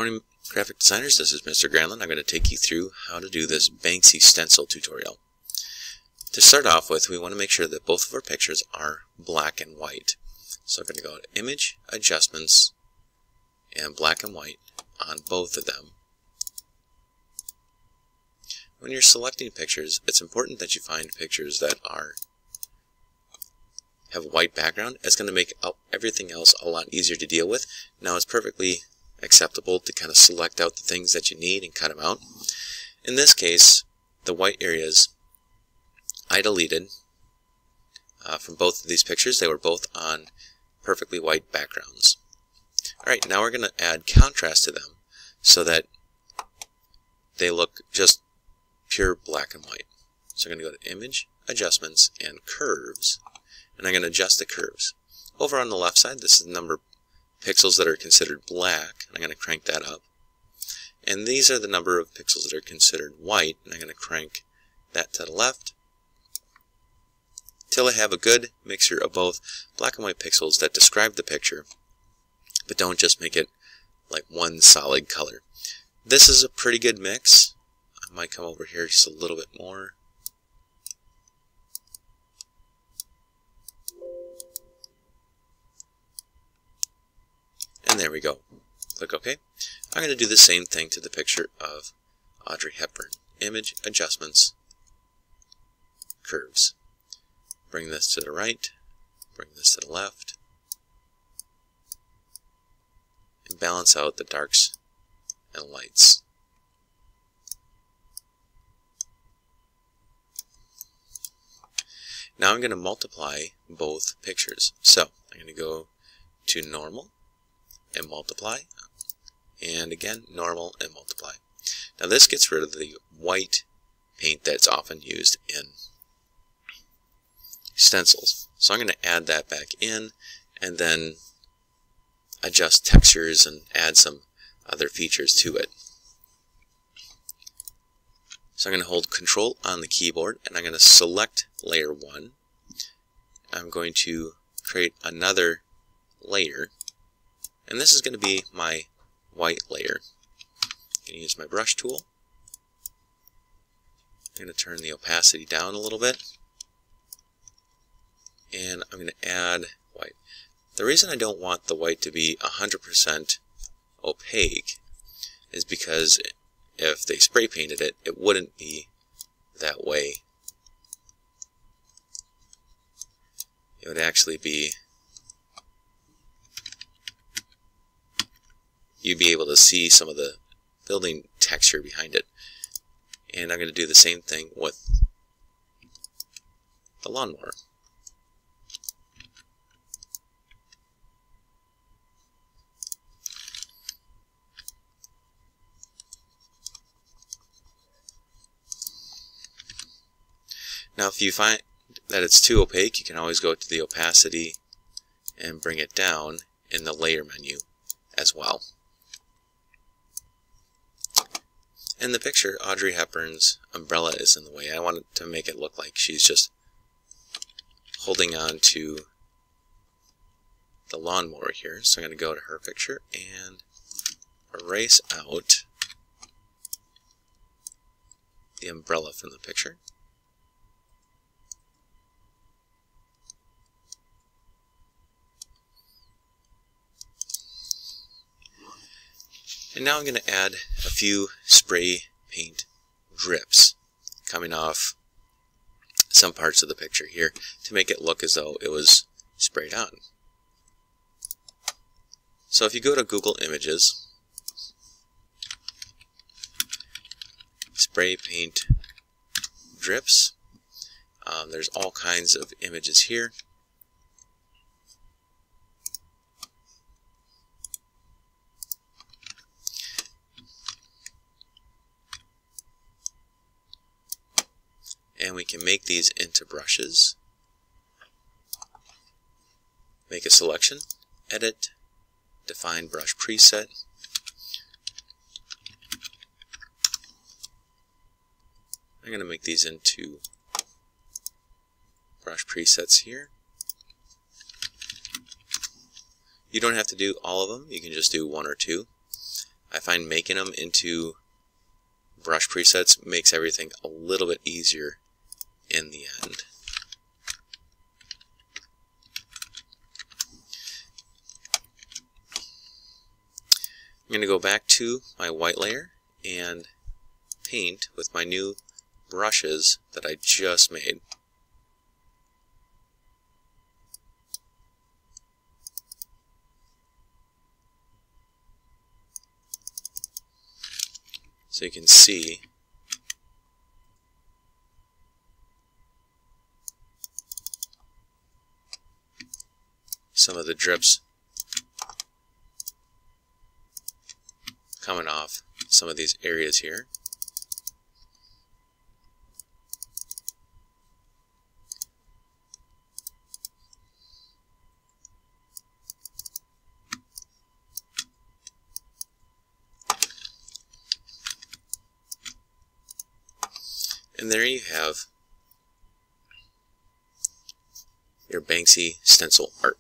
Morning, graphic designers. This is Mr. Granlund. I'm going to take you through how to do this Banksy Stencil tutorial. To start off with, we want to make sure that both of our pictures are black and white. So I'm going to go to Image, Adjustments, and Black and White on both of them. When you're selecting pictures, it's important that you find pictures that have a white background. It's going to make everything else a lot easier to deal with. Now it's perfectly acceptable to kind of select out the things that you need and cut them out. In this case, the white areas I deleted from both of these pictures. They were both on perfectly white backgrounds. Alright, now we're going to add contrast to them so that they look just pure black and white. So I'm going to go to Image, Adjustments, and Curves, and I'm going to adjust the curves. Over on the left side, this is the number of pixels that are considered black, and I'm going to crank that up. And these are the number of pixels that are considered white, and I'm going to crank that to the left till I have a good mixture of both black and white pixels that describe the picture, but don't just make it like one solid color. This is a pretty good mix. I might come over here just a little bit more. And there we go. Click OK. I'm going to do the same thing to the picture of Audrey Hepburn. Image, Adjustments, Curves. Bring this to the right, bring this to the left, and balance out the darks and lights. Now I'm going to multiply both pictures. So I'm going to go to Normal and Multiply, and again Normal and Multiply. Now this gets rid of the white paint that's often used in stencils. So I'm going to add that back in and then adjust textures and add some other features to it. So I'm going to hold Control on the keyboard and I'm going to select layer 1. I'm going to create another layer, and this is going to be my white layer. I'm going to use my brush tool. I'm going to turn the opacity down a little bit, and I'm going to add white. The reason I don't want the white to be 100% opaque is because if they spray painted it, it wouldn't be that way. It would actually be, you'd be able to see some of the building texture behind it. And I'm going to do the same thing with the lawnmower. Now if you find that it's too opaque, you can always go to the opacity and bring it down in the layer menu as well. In the picture, Audrey Hepburn's umbrella is in the way. I wanted to make it look like she's just holding on to the lawnmower here. So I'm going to go to her picture and erase out the umbrella from the picture. And now I'm going to add a few spray paint drips coming off some parts of the picture here to make it look as though it was sprayed on. So if you go to Google Images, spray paint drips, there's all kinds of images here. And we can make these into brushes. Make a selection, edit, define brush preset. I'm going to make these into brush presets here. You don't have to do all of them, you can just do one or two. I find making them into brush presets makes everything a little bit easier in the end. I'm going to go back to my white layer and paint with my new brushes that I just made. So you can see some of the drips coming off some of these areas here. And there you have your Banksy stencil art.